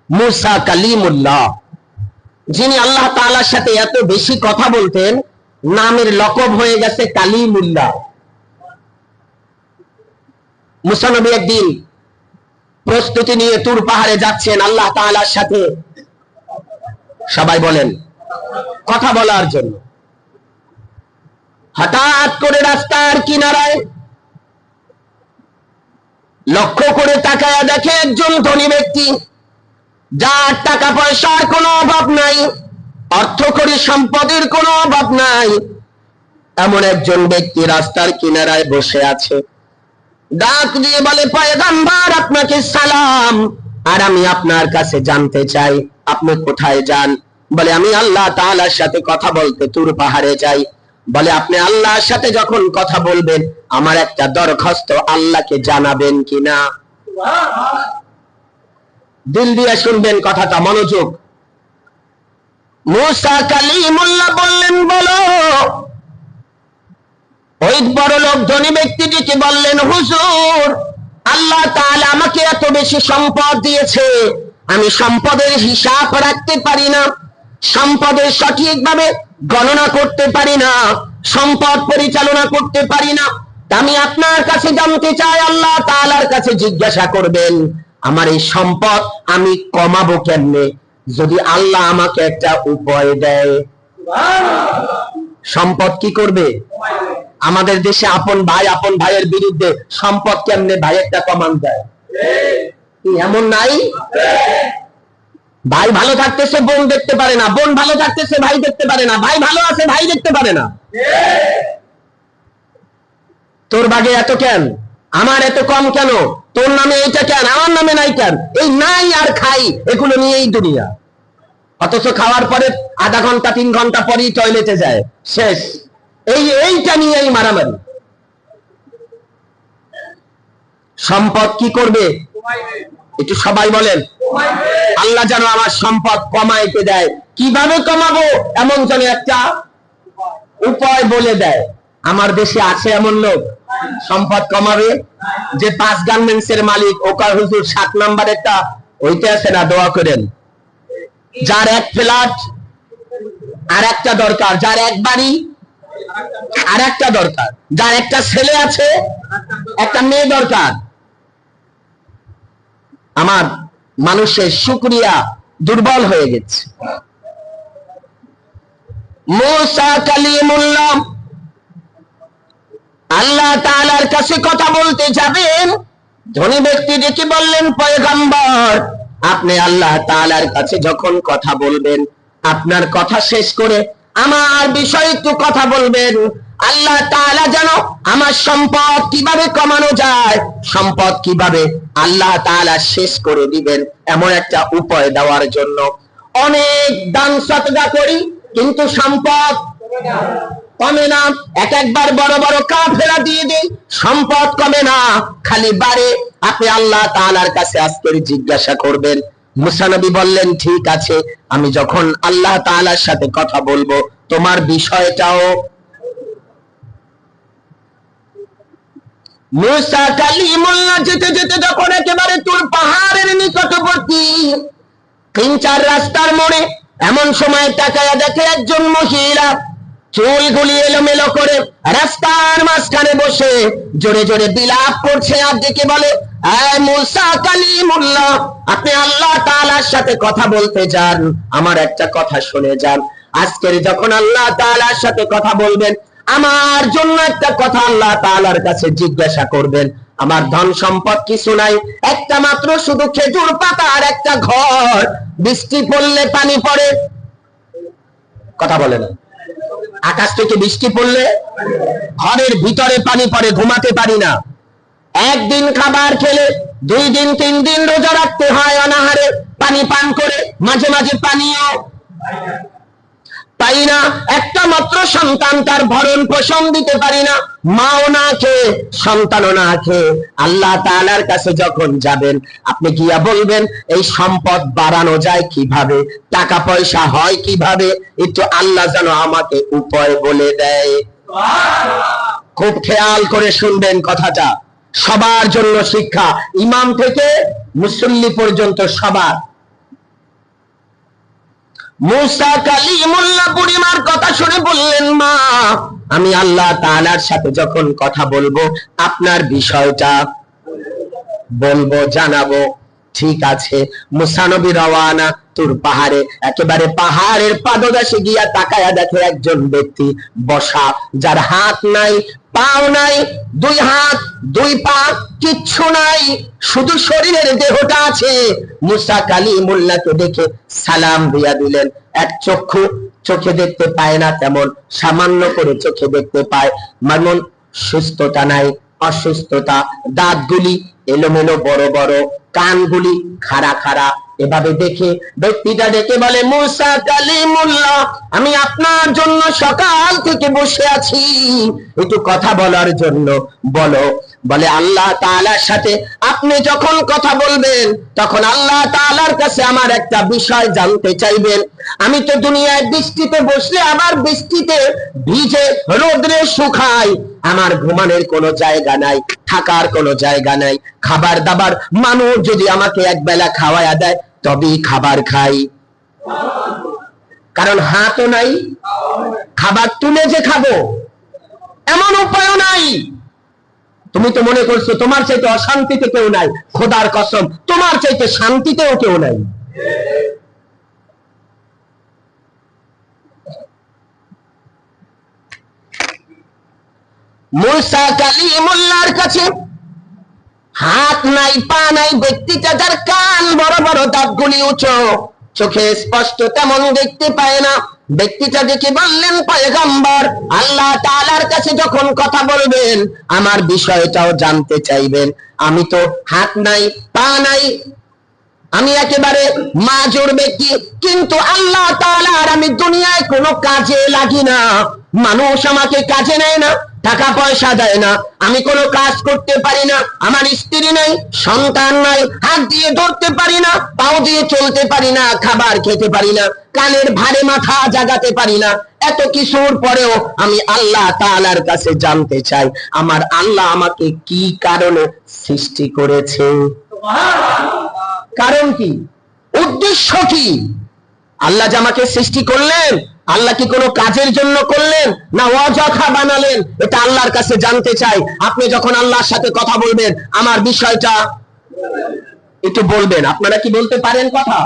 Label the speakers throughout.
Speaker 1: মুসা কালিমুল্লাহ, যিনি আল্লাহ তাআলার সাথে এত বেশি কথা বলতেন, নামের লকব হয়ে গেছে কালিমুল্লাহ। মুসা নবী একদিন প্রস্তুতি নিয়ে তুর পাহাড়ে যাচ্ছেন আল্লাহ তাআলার সাথে, সবাই বলেন, কথা বলার জন্য। হঠাৎ করে রাস্তার কিনারায় লক্ষ্য করে তাকায়া দেখে একজন ধনী ব্যক্তি, যার টাকা পয়সার কোনো অভাব নাই, অর্থকরী সম্পদের কোনো অভাব নাই, এমন একজন ব্যক্তি রাস্তার কিনারায় বসে আছে। ডাক দিয়ে বলে, পয়গম্বর আপনাকে সালাম, আর আমি আপনার কাছে জানতে চাই আপনি কোথায় যান? বলে, আমি আল্লাহ তাআলার সাথে কথা বলতে তুর পাহাড়ে যাই। বলে, আপনি আল্লাহর সাথে যখন কথা বলবেন, আমার একটা দরখাস্ত আল্লাহকে জানাবেন কিনা? দিল দিয়ে শুনবেন কথাটা, মনোযোগ। মুসা কালিমুল্লাহ বললেন, বলো। ওই বড় লোক ধনী ব্যক্তিটিকে বললেন, হুজুর, আল্লাহ তাআলা আমাকে এত বেশি সম্পদ দিয়েছে, আমি সম্পদের হিসাব রাখতে পারি না, সম্পদের সঠিকভাবে গণনা করতে পারি না, সম্পদ পরিচালনা করতে পারি না। আমি আপনার কাছে জানতে চাই, আল্লাহ তাআলার কাছে জিজ্ঞাসা করবেন, আমার এই সম্পদ আমি কমাবো কেমনে? যদি আল্লাহ আমাকে একটা উপায় দেয়। সম্পদ কি করবে? আমাদের দেশে আপন ভাইয়ের বিরুদ্ধে সম্পদ কেমনে ভাইয়েরটা কমান দেয়, এমন নাই? ভাই ভালো থাকতেছে বোন দেখতে পারে না, বোন ভালো থাকতেছে ভাই দেখতে পারে না, ভাই ভালো আছে ভাই দেখতে পারে না। তোর ভাগে এত কেন, আমার এত কম কেন, তোর নামে এইটা কেন, আমার নামে নাই কেন? এই নাই আর খাই, এগুলো নিয়েই দুনিয়া। অথচ খাওয়ার পরে আধা ঘন্টা 3 ঘন্টা পরেই টয়লেটে যায়, শেষ। এইটা নিয়েই মারামারি। সম্পদ কি করবে? একটু সবাই বলেন, আল্লাহ যেন আমার সম্পদ কমাইতে দেয়। কিভাবে কমাবো এমন যেন একটা উপায় বলে দেয়। আমার দেশে আছে এমন লোক সম্পদ কমাবে? যে 5 গার্মেন্টস এর মালিক, ওকার হুজুর 7 নাম্বারেরটা, ওইটা আছে না? দোয়া করেন। যার 1 ফ্ল্যাট আর একটা দরকার, যার 1 বাড়ি আর একটা দরকার, যার একটা ছেলে আছে একটা মেয়ে দরকার। আমার মানুষের শুকরিয়া দুর্বল হয়ে গেছে। মুসা কালিমুল্লাহ আল্লাহ তাআলার কাছে কথা বলতে যাবেন, ধনী ব্যক্তি ডেকে বললেন, পয়গম্বর, আপনি আল্লাহ তাআলার কাছে যখন কথা বলবেন, আপনার কথা শেষ করে আমার বিষয়ে একটু কথা বলবেন। আল্লাহ তাআলা যেন আমার সম্পদ কিভাবে কমানো যায়, সম্পদ কিভাবে আল্লাহ তাআলা শেষ করে দিবেন, এমন একটা উপায় দেওয়ার জন্য। অনেক দান সদকা করি, কিন্তু সম্পদ কমে না। একবার বড় বড় কাফেলা দিয়ে দেই, সম্পদ কমে না, খালি বাড়ে। আপনি আল্লাহ তাআলার কাছে আজকে জিজ্ঞাসা করবেন। মুসা নবী বললেন, ঠিক আছে, আমি যখন আল্লাহ তাআলার সাথে কথা বলবো, তোমার বিষয়টাও। মুসা কালিমুল্লাহ যেতে যেতে যখন একেবারে তুর পাহাড়ের নিকটবর্তী 3-4 রাস্তার মোড়ে, এমন সময় তাকায়া দেখে একজন মহিলা চুলগুলি এলোমেলো করে রাস্তার মাঝখানে বসে জোরে জোরে বিলাপ করছে, আর ডেকে বলে, মুসা কালিমুল্লাহ, আপনি আল্লাহ তাআলার সাথে কথা বলতে যান, আমার একটা কথা শুনে যান। আজকের যখন আল্লাহ তাআলার সাথে কথা বলবেন, আমার জন্য একটা কথা আল্লাহ তাআলার কাছে জিজ্ঞাসা করবেন। আমার ধন সম্পদ কিছু নাই, একটা মাত্র শুধু খেজুর পাতা আর একটা ঘর। বৃষ্টি পড়লে পানি পড়ে, কথা বলে না? আকাশ থেকে বৃষ্টি পড়লে ঘরের ভিতরে পানি পড়ে, ঘুমাতে পারি না। একদিন খাবার খেলে 2 দিন 3 দিন রোজা রাখতে হয় অনাহারে, পানি পান করে, মাঝে মাঝে পানিও পাই না। একটা মাত্র সন্তান, তার ভরণ পোষণ দিতে পারি না, মাও না খেয়ে সন্তানও না খেয়ে। আল্লাহ তাআলার কাছে যখন যাবেন, আপনি গিয়া বলবেন, এই সম্পদ বাড়ানো যায় কিভাবে, টাকা পয়সা হয় কিভাবে, একটু আল্লাহ যেন আমাকে উপায় বলে দেয়। খুব খেয়াল করে শুনবেন কথাটা, সবার জন্য শিক্ষা, ইমাম থেকে মুসল্লি পর্যন্ত সবার। মুসা কালিমুল্লাহ বুড়িমার কথা শুনে বললেন, মা আমি আল্লাহ তাআলার সাথে যখন কথা বলবো আপনার বিষয়টা বলবো, জানাবো। ঠিক আছে। মুসা নবী রওয়ানা তুর পাহাড়ে। একেবারে পাহাড়ের পাদদেশে গিয়া তাকায়া দেখে একজন ব্যক্তি বসা, যার হাত নাই, পাও নাই, দুই হাত দুই পা কিচ্ছু নাই, শুধু শরীরের দেহটা আছে। মুসা কালিমুল্লাহকে দেখে সালাম দিয়া দিলেন। এক চক্ষু চোখে দেখতে পায় না, তেমন সামান্য করে চোখে দেখতে পায়। যেমন সুস্থতা নাই, অসুস্থতা, দাঁতগুলি এলোমেলো বড় বড়, কানগুলি খাড়া খাড়া। এভাবে দেখে ব্যক্তিটা ডেকে বলে, মুসা কালিমুল্লাহ আমি আপনার জন্য সকাল থেকে বসে আছি, একটু কথা বলার জন্য। বলো। বলে, আল্লাহ তাআলার সাথে আপনি যখন কথা বলবেন তখন আল্লাহ তাআলার কাছে আমার একটা বিষয় জানতে চাইবেন। আমি তো দুনিয়ায় বৃষ্টিতে বসলে আবার বৃষ্টিতে ভিজে রোদ্রে শুকাই, আমার ঘুমানোর কোনো জায়গা নাই, থাকার কোনো জায়গা নাই, খাবার দাবার মানুষ যদি আমাকে এক বেলা খাওয়ায়া দেয় তবেই খাবার খাই, কারণ হাতও নাই, খাবার তুলে যে খাবো এমন উপায় নাই। তুমি তো মনে করছো তোমার চাইতে অশান্তিতে কেউ নাই, খোদার কসম তোমার চাইতে শান্তিতেও কেউ নাই। মুসা কালিমুল্লাহর কাছে হাত নাই, পা নাই, ব্যক্তিটা যার কান বড় বড়, দাঁতগুলি উঁচু, চোখে স্পষ্ট তেমন দেখতে পায় না। ব্যক্তিটা দেখে বললেন, পয়গম্বর আল্লাহ তাআলার কাছে যখন কথা বলবেন আমার বিষয়টাও জানতে চাইবেন। আমি তো হাত নাই, পা নাই, আমি একেবারে মাজুর ব্যক্তি, কিন্তু আল্লাহ তাআলার আমি দুনিয়ায় কোনো কাজে লাগি না, মানুষ আমাকে কাজে নেয় না, টাকা পয়সা দেয় না, আমি কোনো কাজ করতে পারি না, আমার স্ত্রী নাই, সন্তান নাই, হাত দিয়ে ধরতে পারি না, পাও দিয়ে চলতে পারি না, খাবার খেতে পারি না, কানের ভারে মাথা জাগাতে পারি না। এত কিছুর পরেও আমি আল্লাহ তাআলার কাছে জানতে চাই আমার আল্লাহ আমাকে কি কারণে সৃষ্টি করেছে, কারণ কি, উদ্দেশ্য কি? আল্লাহ যে আমাকে সৃষ্টি করলেন আল্লাহ কি কোনো কাজের জন্য করলেন না অযথা বানালেন, এটা আল্লাহর কাছে জানতে চাই। আপনি যখন আল্লাহর সাথে কথা বলবেন আমার বিষয়টা একটু বলবেন। আপনারা কি বলতে পারেন কথা?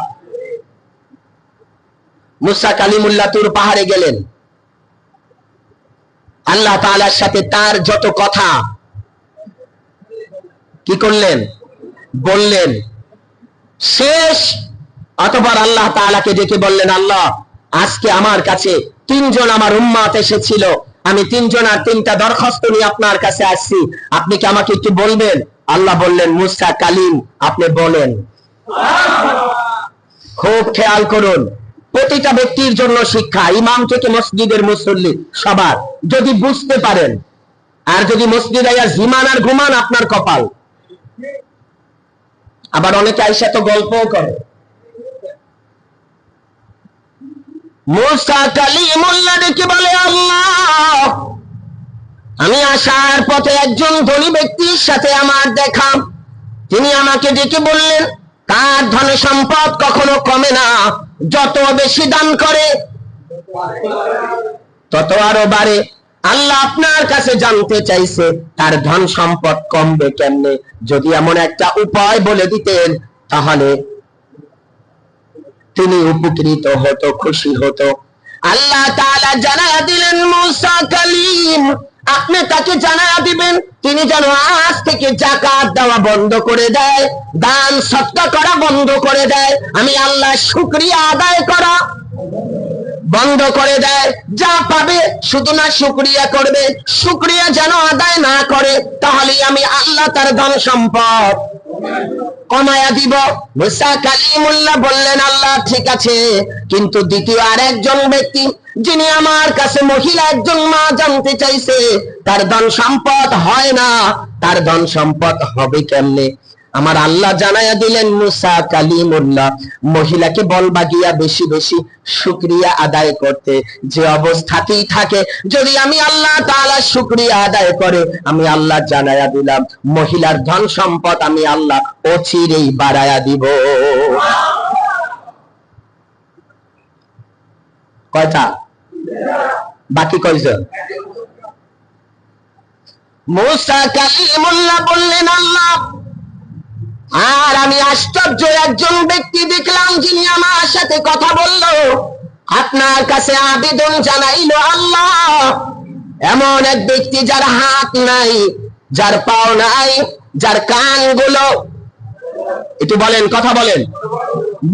Speaker 1: মুসা কালিমুল্লাহ তুর পাহাড়ে গেলেন, আল্লাহ তাআলার সাথে তার যত কথা কি করলেন, বললেন। শেষ অতঃপর আল্লাহ তাআলাকে ডেকে বললেন, আল্লাহ আজকে আমার কাছে তিনজন আমার উম্মত এসেছিল, আমি তিনজন আর তিনটা দরখাস্ত নিয়ে আপনার কাছে আসছি, আপনি কি আমাকে একটু বলবেন? আল্লাহ বললেন, মুসা কালিম আপনি বলেন। খুব খেয়াল করুন, প্রতিটা ব্যক্তির জন্য শিক্ষা, ইমাম থেকে মসজিদের মুসল্লি সবার, যদি বুঝতে পারেন। আর যদি মসজিদে আইয়া জিমান আর ঘুমান আপনার কপাল। আবার অনেকে আইসা তো গল্পও করে। মুসা কালিমুল্লাহ ডেকে বলে, আল্লাহ আমি আসার পথে একজন ধনী ব্যক্তির সাথে আমার দেখা, তিনি আমাকে ডেকে বললেন তার ধন সম্পদ কখনো কমে না, যত বেশি দান করে তত আরো বাড়ে। আল্লাহ আপনার কাছে জানতে চাইছে তার ধন সম্পদ কমবে কেমনে, যদি এমন একটা উপায় বলে দিতেন তাহলে তিনি উপকৃত হতো, খুশি হতো। আল্লাহ তাআলা জানায়া দিলেন, মুসা কালিম আপনি তাকে জানায়া দিবেন তিনি যেন আজ থেকে যাকাত দেওয়া বন্ধ করে দেয়, দান সদকা করা বন্ধ করে দেয়, আমি আল্লাহ শুকরিয়া আদায় করা বন্ধ করে দেয়। যা পাবে শুধু না শুকরিয়া করবে, শুকরিয়া যেন আদায় না করে, তাহলে আমি আল্লাহ তার ধন সম্পদ কমায়া দিব। মুসা কালিমুল্লাহ বললেন, আল্লাহ ঠিক আছে, কিন্তু দ্বিতীয় আর একজন ব্যক্তি যিনি আমার কাছে মহিলা একজন মা জানতে চাইছে তার ধন সম্পদ হয় না, তার ধন সম্পদ হবে কেমনে? আমার আল্লাহ জানায়া দিলেন, মুসা কালিমুল্লাহ মহিলাকে বলবা গিয়া বেশি বেশি শুকরিয়া আদায় করতে, যে অবস্থাতেই থাকে যদি আমি আল্লাহ তাআলা শুকরিয়া আদায় করে, আমি আল্লাহ জানায়া দিলাম মহিলার ধন সম্পদ আমি আল্লাহ অচিরেই বাড়ায়া দিব। কয়টা? বাকি কয়জন? মুসা কালিমুল্লাহ বললেন, আল্লাহ, আর আমি আশ্চর্য একজন ব্যক্তি দেখলাম যিনি আমার সাথে কথা বলল, আপনার কাছে আবেদন জানাইলো, আল্লাহ, এমন এক ব্যক্তি যার হাত নাই, যার পাও নাই, যার কানগুলো, একটু বলেন, কথা বলেন,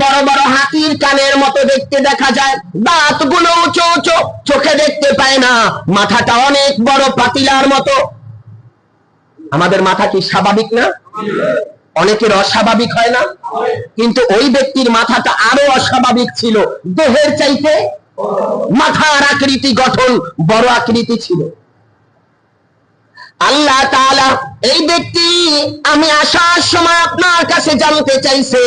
Speaker 1: বড় বড় হাতির কানের মতো দেখতে দেখা যায়, দাঁতগুলো উঁচু উঁচু, চোখে দেখতে পায় না, মাথাটা অনেক বড় পাতিলার মতো। আমাদের মাথা কি স্বাভাবিক না? অনেকের অস্বাভাবিক হয় না? কিন্তু ওই ব্যক্তির মাথাটা আরো অস্বাভাবিক ছিল, দেহের চাইতে মাথার আকৃতি, গঠন বড় আকৃতি ছিল। আল্লাহ তাআলা এই ব্যক্তি আমি আসার সময় আপনার কাছে জানতে চাইছে,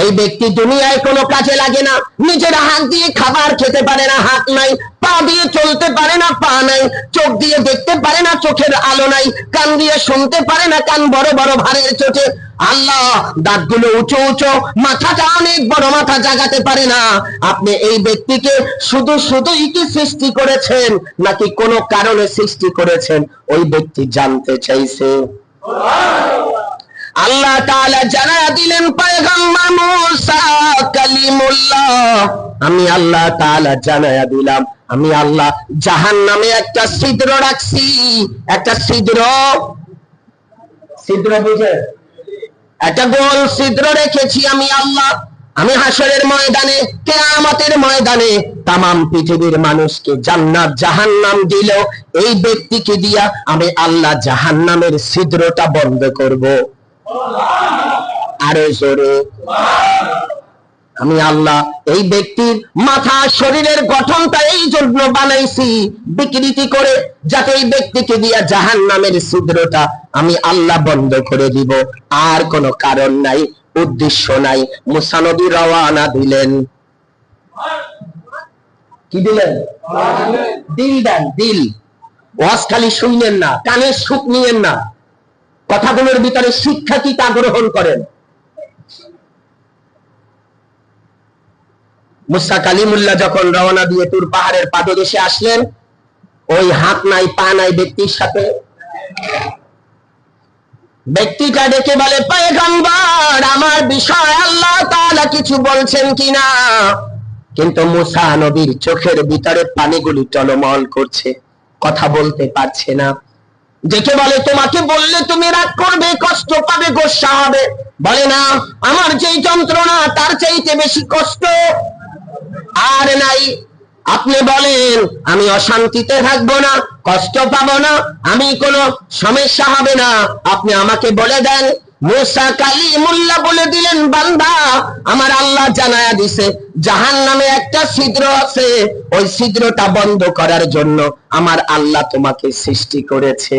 Speaker 1: এই ব্যক্তি দুনিয়ায় কোনো কাজে লাগে না, নিজের হাত দিয়ে খাবার খেতে পারে না, হাত নাই, পা দিয়ে চলতে পারে না, পা নাই, চোখ দিয়ে দেখতে পারে না, চোখের আলো নাই, কান দিয়ে শুনতে পারে না, কান বড় বড় ভারের চোটে, আল্লাহ দাঁতগুলো উঁচু উঁচু, মাথাটা অনেক বড়, মাথা জাগাতে পারে না। আপনি এই ব্যক্তিকে শুধু শুধুই কি সৃষ্টি করেছেন নাকি কোনো কারণে সৃষ্টি করেছেন? ওই ব্যক্তি জানতে চাইছে। আল্লাহ তাআলা জানায়া দিলেন, পয়গম্বর মুসা কালিমুল্লাহ, আমি আল্লাহ তাআলা জানায়া দিলাম, আমি আল্লাহ জাহান্নামে একটা ছিদ্র রাখছি, একটা ছিদ্র, ছিদ্র বুঝে, একটা গোল ছিদ্র রেখেছি আমি আল্লাহ। আমি হাসরের ময়দানে, কিয়ামতের ময়দানে তামাম পৃথিবীর মানুষকে জান্নাত জাহান্নাম দিলেও এই ব্যক্তিকে দিয়া আমি আল্লাহ জাহান্নামের ছিদ্রটা বন্ধ করব। আরো জোরে, আমি আল্লাহ এই ব্যক্তির মাথা, শরীরের গঠনটা এই জন্য বানাইছি বিকৃতি করে, যাতে এই ব্যক্তিকে দিয়া জাহান্নামের ছিদ্রটা আমি আল্লাহ বন্ধ করে দিব। আর কোনো কারণ নাই, উদ্দেশ্য নাই। মুসা নবী রওয়ানা দিলেন। কি দিলেন? দিল দেন, দিল। ওয়াজ খালি শুনলেন না, কানে সুখ নিয়েন না, কথাগুলোর ভিতরে শিক্ষা কি তা গ্রহণ করেন। মুসা কালিমুল্লাহ যখন রওনা দিয়ে তুর পাহাড়ের পাদদেশে আসলেন, ওই হাত নাই পা নাই ব্যক্তির সাথে ব্যক্তিটা ডেকে বলে, পয়গম্বর, আমার বিষয় আল্লাহ তাআলা কিছু বলছেন কিনা? কিন্তু মুসা নবীর চোখের ভিতরে পানিগুলি টলমল করছে, কথা বলতে পারছে না। ডেকে বলে, তোমাকে বললে তুমি রাগ করবে, কষ্ট পাবে, গোসা হবে। বলে, না, আমার যেই যন্ত্রণা তার চাইতে বেশি কষ্ট আর নাই। আপনি বলেন, আমি অশান্তিতে থাকবো না, কষ্ট পাবো না, আমি কোনো সমস্যা হবে না, আপনি আমাকে বলে দেন। মুসা কালিমুল্লাহ বলে দিলেন, বান্দা, আমার আল্লাহ জানায়া দিছে জাহান্নামে একটা ছিদ্র আছে, ওই ছিদ্রটা বন্ধ করার জন্য আমার আল্লাহ তোমাকে সৃষ্টি করেছে।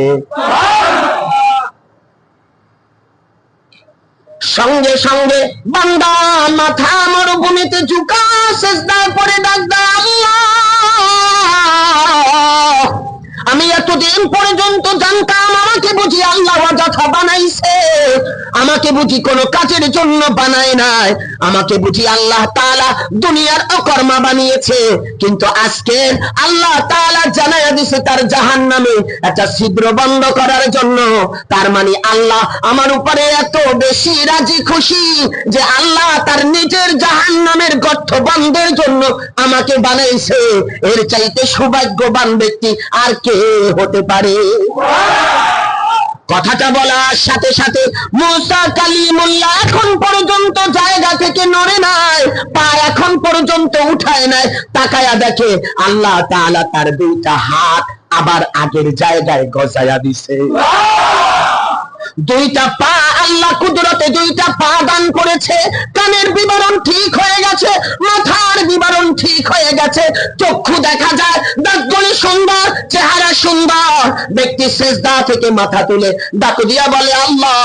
Speaker 1: সঙ্গে সঙ্গে বান্দা মাথা মরুভূমিতে ঝুঁকা সিজদায় পড়ে ডাক দেয়, আল্লাহ, আমি এতদিন পর্যন্ত জানতাম আমাকে বুঝি আল্লাহ অযথা বানাইছে, আমাকে বুঝি কোনো কাজের জন্য বানায় নাই, আমাকে বুঝি আল্লাহ তাআলা দুনিয়ার অকর্মা বানিয়েছে। কিন্তু আজকে আল্লাহ তাআলা জানায়া দিছে তার জাহান্নামে একটা ছিদ্র বন্ধ করার জন্য। তার মানে আল্লাহ আমার উপরে এত বেশি রাজি খুশি যে আল্লাহ তার নিজের জাহান্নামের গর্ত বন্ধের জন্য আমাকে বানাইছে। এর চাইতে সৌভাগ্যবান ব্যক্তি আর কে হতে পারে? কথাটা বলার সাথে সাথে মুসা কালিমুল্লাহ এখন পর্যন্ত জায়গা থেকে নড়ে নাই, পা এখন পর্যন্ত উঠায় নাই। তাকায়া দেখে আল্লাহ তাআলা তার দুইটা হাত আবার আগের জায়গায় গজায়া দিছে। দুইটা পা আল্লাহ কুদরতে দুইটা পা দান করেছে। কানের বিবরণ ঠিক হয়ে গেছে, মাথার বিবরণ ঠিক হয়ে গেছে, চক্ষু দেখা যায়, দাঁতগুলি সুন্দর, চেহারা সুন্দর, ব্যক্তি সিজদা থেকে মাথা তুলে ডাক দিয়া বলে, আল্লাহ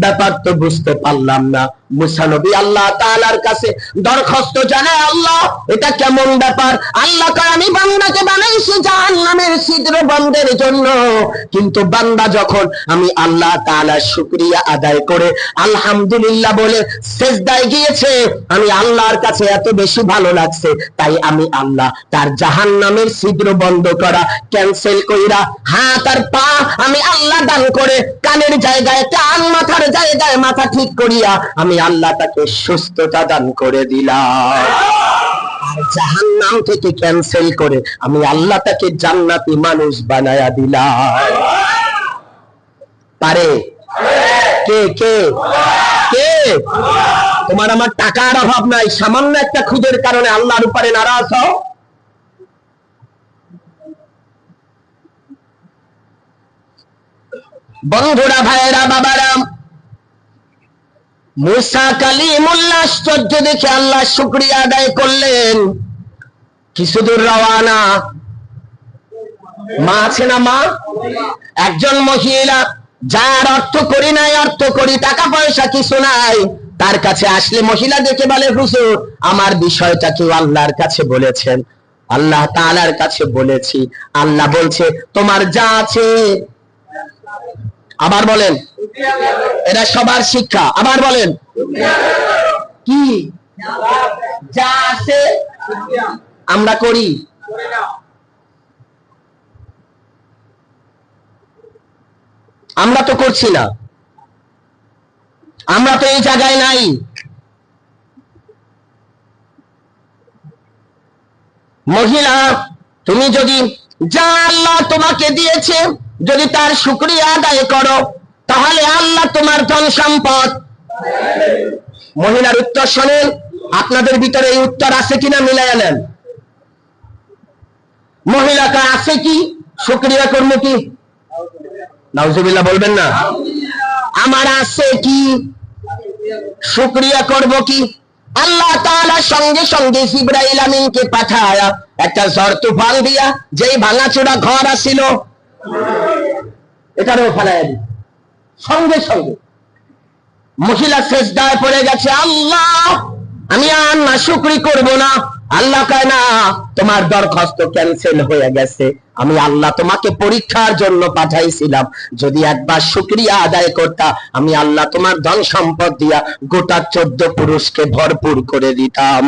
Speaker 1: ব্যাপার তো বুঝতে পারলাম না। মুসা নবী আল্লাহ তাআলার কাছে দরখাস্ত জানায়, আল্লাহ এটা কেমন ব্যাপার? আল্লাহ কয়, আমি বান্দাকে বানাইছি জাহান্নামের ছিদ্র বন্ধের জন্য, কিন্তু বান্দা যখন আমি আল্লাহ তাআলার শুকরিয়া আদায় করে আলহামদুলিল্লাহ বলে সিজদায় গিয়েছে, আমি আল্লাহর কাছে এত বেশি ভালো লাগছে, তাই আমি আল্লাহ তার জাহান্নামের ছিদ্র বন্ধ করা ক্যান্সেল কইরা হাত আর পা আমি আল্লাহ দান করে কানের জায়গায় কান, মাথার জায়গায় মাথা ঠিক করিয়া আমি আল্লাহ তাকে সুস্থতা দান করে দিলাম। আর জাহান্নাম থেকে ক্যান্সেল করে আমি আল্লাহ তাকে জান্নাতি মানুষ বানায়া দিলাম। পারে কে কে কে? তোমার আমার টাকার অভাব নাই, সামান্য একটা খুদের কারণে আল্লাহর উপরে নারাজ হও? বন্ধুরা, ভাইয়েরা, বাবারা, মুসা কালিমুল্লাহ আশ্চর্য দেখে আল্লাহ শুকরিয়া আদায় করলেন। কিছুদূর রওয়ানা, মা আছে না, মা একজন মহিলা, যার অর্থ করি নাই, অর্থ করি, টাকা পয়সা কিছু নাই, তার কাছে আসলে মহিলা দেখে বলে, হুজুর আমার বিষয়টা কেউ আল্লাহর কাছে বলেছেন? আল্লাহ তাআলার কাছে বলেছি। আল্লাহ বলছে তোমার যা আছে, আবার বলেন, এরা সবার শিক্ষা, আবার বলেন কি? যা আছে আমরা করি, আমরা তো করছি না, আমরা তো এই জায়গায় নাই। মহিলা, তুমি যদি যা আল্লাহ তোমাকে দিয়েছে যদি তার শুকরিয়া আদায় করো, তাহলে আল্লাহ তোমার ধন সম্পদ। মহিলার উত্তর শোনেন, আপনাদের ভিতরে এই উত্তর আছে কিনা মিলাইয়া নেন। মহিলাকে আছে কি? শুকরিয়া করবো কি? নাউজুবিল্লাহ বলবেন না। আমার আছে কি? শুকরিয়া করব কি? আল্লাহ তাআলা সঙ্গে সঙ্গে জিবরাইল আমিনকে পাঠায়া একটা ঝড় তুফান দিয়া যেই ভাঙাচোরা ঘর আছিল এটারও ফালাইয়া দিল। সঙ্গে সঙ্গে মহিলা সিজদায় পড়ে গেছে, আল্লাহ আমি আর নাশুকরি করব না। আল্লাহ কয় না, তোমার দরখাস্ত ক্যান্সেল হয়ে গেছে, আমি আল্লাহ তোমাকে পরীক্ষার জন্য পাঠাইছিলাম, যদি একবার শুকরিয়া আদায় করতা আমি আল্লাহ তোমার ধন সম্পদ দিয়া গোটা 14 পুরুষকে ভরপুর করে দিতাম।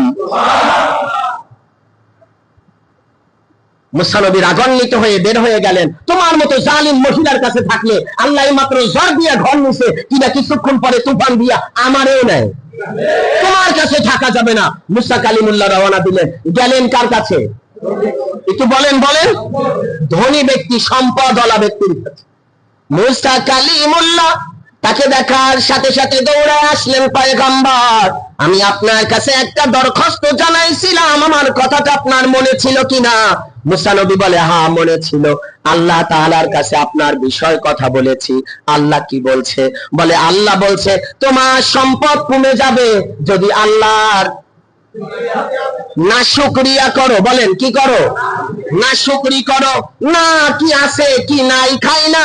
Speaker 1: মুসা নবী রাগান্বিত হয়ে বের হয়ে গেলেন। তোমার মতো জালিম মহিলার কাছে থাকলে আল্লাহ মাত্র ঝড় দিয়া ঘর নিছে, কিনা কিছুক্ষণ পরে তুফান দিয়া আমারও নেয়, তোমার কাছে থাকা যাবে না। মুসা কালিমুল্লাহ রওনা দিলেন। গেলেন কার কাছে? একটু বলেন বলেন। ধনী ব্যক্তি, সম্পদওয়ালা ব্যক্তির কাছে। মুসা কালিমুল্লাহ তাকে দেখার সাথে সাথে দৌড়ে আসলেন, পয়গম্বর আমি আপনার কাছে একটা দরখাস্ত জানাইছিলাম, আমার কথাটা আপনার মনে ছিল কিনা? মুসা নবী বলে, হ্যাঁ মনে ছিল, আল্লাহ তাআলার কাছে আপনার বিষয় কথা বলেছি। আল্লাহ কি বলছে? বলে আল্লাহ বলছে তোমার সম্পদ কমে যাবে যদি আল্লাহর না শুকরিয়া করো। বলেন কি করো? না শুকরি করো। না কি আছে কি নাই খাই না,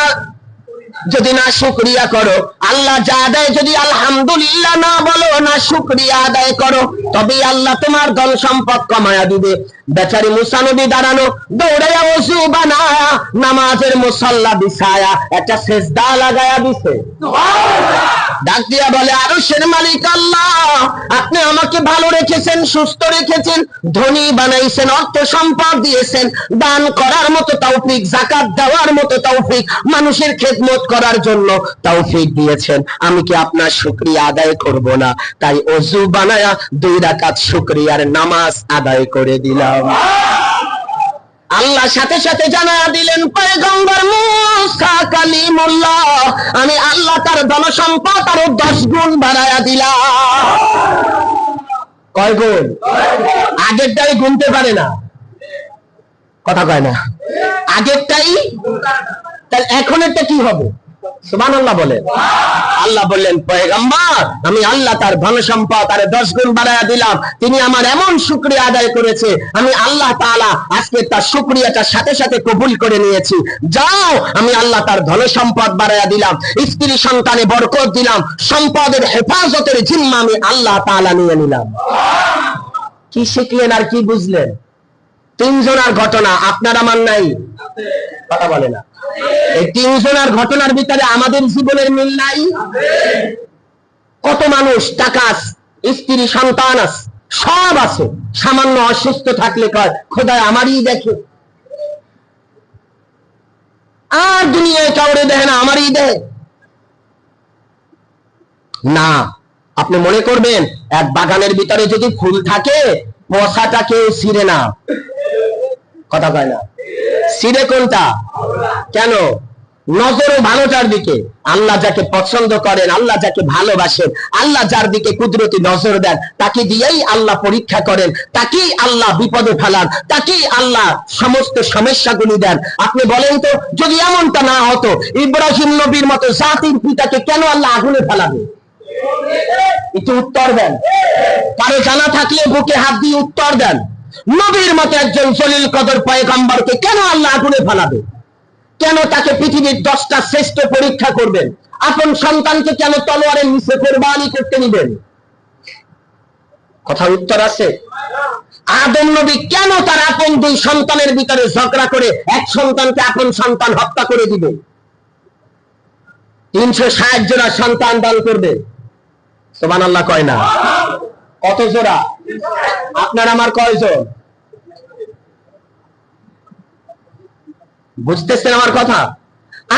Speaker 1: যদি না শুকরিয়া করো, আল্লাহ যা দেয় যদি আলহামদুলিল্লাহ না বলো, না শুকরিয়া আদায় করো, তবে আল্লাহ তোমার ধন সম্পদ কমায়া দিবে। বেচারি মুসা নবী দাঁড়ানো, দৌড়াইয়া ওযু বানায়া নামাজের মুসাল্লা বিছায়া একটা সিজদা লাগায়া দিছে। ডাক দিয়া বলে, আরশের মালিক আল্লাহ, আপনি আমাকে ভালো রেখেছেন, সুস্থ রেখেছেন, ধনী বানাইছেন, অর্থ সম্পদ দিয়েছেন, দান করার মতো তৌফিক, যাকাত দেওয়ার মতো তৌফিক, মানুষের খেদমত করার জন্য তৌফিক দিয়েছেন, আমি কি আপনার শুকরিয়া আদায় করব না? তাই ওযু বানায়া 2 রাকাত শুকরিয়ার নামাজ আদায় করে দিলাম। আল্লাহ সাথে সাথে জানায়া দিলেন, পয়গম্বর মুসা কালিমুল্লাহ আমি আল্লাহ তার ধন সম্পদ আরো 10 গুণ বাড়ায়া দিলাম। কয় গুণ? আগেরটাই গুনতে পারে না, কথা কয় না, আগেরটাই। তাহলে এখনেরটা কি হবে? সুবহানাল্লাহ বলেন। আল্লাহ বললেন পয়গম্বর আমি আল্লাহ তার ধন সম্পদ আরে 10 গুণ বাড়ায়া দিলাম, তিনি আমার এমন শুকরিয়া আদায় করেছে আমি আল্লাহ তাআলা আজকে তার শুকরিয়াটা সাথে সাথে কবুল করে নিয়েছি। যাও আমি আল্লাহ তার ধন সম্পদ বাড়ায়া দিলাম, স্ত্রী সন্তানে বরকত দিলাম, সম্পদের হেফাজতের জিম্মা আমি আল্লাহ তাআলা নিয়ে নিলাম। কি শিখলেন আর কি বুঝলেন? 3 জনের ঘটনা, আপনার আমার নাই, কথা বলে না। এই 3 জনের ঘটনার ভিতরে আমাদের জীবনের মিল নাই। কত মানুষ টাকা স্ত্রী সন্তান আছে সব আছে, সামান্য অসুস্থ থাকলে কয় খোদায় আমারই দেখে, আর দুনিয়ায় কাউরে দেয় না, আমারই দেয় না। আপনি মনে করবেন এক বাগানের ভিতরে যদি ফুল থাকে পচাটা কেউ ছিঁড়ে না, কথা কয় না, ছিঁড়ে কোনটা? কেন? নজরও ভালোটার দিকে। আল্লাহ যাকে পছন্দ করেন, আল্লাহ যাকে ভালোবাসেন, আল্লাহ যার দিকে কুদরতি নজর দেন, তাকে দিয়েই আল্লাহ পরীক্ষা করেন, তাকেই আল্লাহ বিপদে ফেলান, তাকেই আল্লাহ সমস্ত সমস্যাগুলি দেন। আপনি বলেন তো যদি এমনটা না হতো ইব্রাহিম নবীর মতো জাতির পিতাকে কেন আল্লাহ আগুনে ফেলাবে? একটু উত্তর দেন। কারো জানা থাকলে বুকে হাত দিয়ে উত্তর দেন। নবীর মতো একজন জলিল কদর পয়গম্বরকে কেন আল্লাহ আগুনে ফেলাবে? কেন তাকে পৃথিবীর 10টা শ্রেষ্ঠ পরীক্ষা করবেন? আপন সন্তানকে কেন তলোয়ারের নিচে কুরবানি করতে নিবেন? কথা উত্তর আছে? আদম নবী কেন তার আপন 2 সন্তানের ভিতরে ঝগড়া করে এক সন্তানকে আপন সন্তান হত্যা করে দিবে? 360 জোড়া সন্তান দান করবে, সুবহানাল্লাহ কয় না? কত জোড়া? আপনার আমার কয়জন? বুঝতেছেন আমার কথা?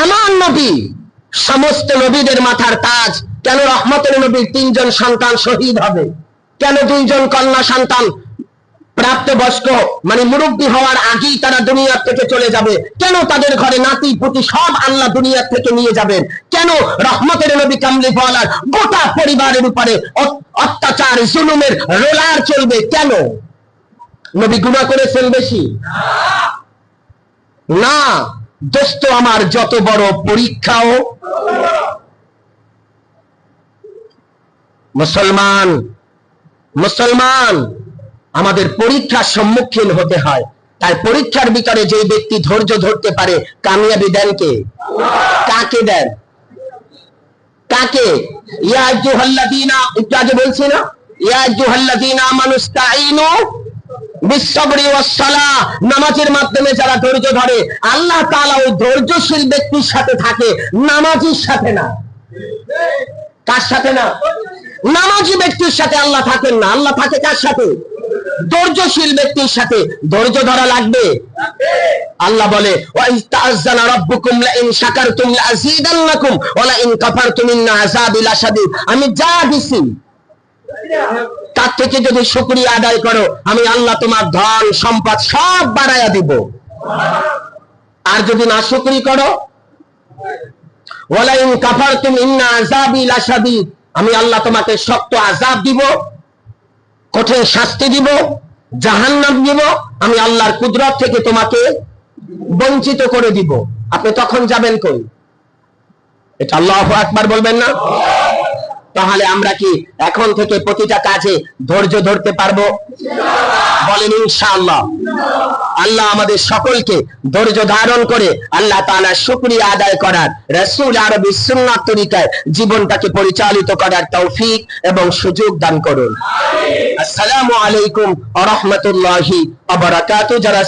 Speaker 1: আমার নবী সমস্ত নবীদের মাথার তাজ, কেন রহমতের নবীর 3 জন সন্তান শহীদ হবে? কেন 2 জন কন্যা সন্তান প্রাপ্তবয়স্ক মানে মুরব্বী হওয়ার আগেই তারা দুনিয়া থেকে চলে যাবে? কেন তাদের ঘরে নাতি পুতি সব আল্লাহ দুনিয়া থেকে নিয়ে যাবেন? কেন রহমতের নবী কামলিওয়ালার গোটা পরিবারের উপরে অত্যাচার জুলুমের রোলার চলবে? কেন? নবী গুনাহ করেছেন বেশি? না দোস্ত আমার, যত বড় পরীক্ষাও মুসলমান আমাদের পরীক্ষার সম্মুখীন হতে হয়। তাই পরীক্ষার ভিতরে যে ব্যক্তি ধৈর্য ধরতে পারে কামিয়াবি দেন কে? কাকে দেন? কাকে? ইয়া আইয়ুহাল্লাযীনা, একটু আগে বলছি না, ইয়া আইয়ুহাল্লাযীনা আমানুস্তাঈনু বিসসবরি ওয়াসসালাহ, নামাজের মাধ্যমে যারা ধৈর্য ধরে আল্লাহ তাআলা ওই ধৈর্যশীল ব্যক্তির সাথে থাকে, নামাজীর সাথে না। কার সাথে না? নামাজি ব্যক্তির সাথে আল্লাহ থাকেন না। আল্লাহ থাকে কার সাথে? ধৈর্যশীল ব্যক্তির সাথে। ধৈর্য ধরা লাগবে। আল্লাহ বলে ওয়া ইস্তাআযানা রাব্বুকুম লা ইন শাকারতুম লা আযীদান্নাকুম ওয়া লা ইন কাফারতুম ইন্না আযাবি লাশাদীদ। আমি যা দিছি তার থেকে যদি শুকরিয়া আদায় করো আমি আল্লাহ তোমার ধন সম্পদ সব বাড়ায়া দিব, আর যদি না শুকরি করো ওয়া লা ইন কাফারতুম ইন্না আযাবি লাশাদীদ, আমি আল্লাহ তোমাকে শক্ত আযাব দিব, কঠিন শাস্তি দিব, জাহান্নাম দিব, আমি আল্লাহর কুদরত থেকে তোমাকে বঞ্চিত করে দিব। আপনি তখন যাবেন কই? এটা আল্লাহু আকবার বলবেন না? তাহলে আমরা কি এখন থেকে প্রতিটা কাজে ধৈর্য ধরতে পারবো? বলেন ইনশাআল্লাহ। আল্লাহ আমাদের সকলকে ধৈর্য ধারণ করে আল্লাহ তাআলার শুকরিয়া আদায় করার, রাসূল আরবী সুন্নাত তরিকায় জীবনটাকে পরিচালিত করার তৌফিক এবং সুযোগ দান করুন। আসসালামু আলাইকুম ওয়া রাহমাতুল্লাহি ওয়া বারাকাতুহু। যারা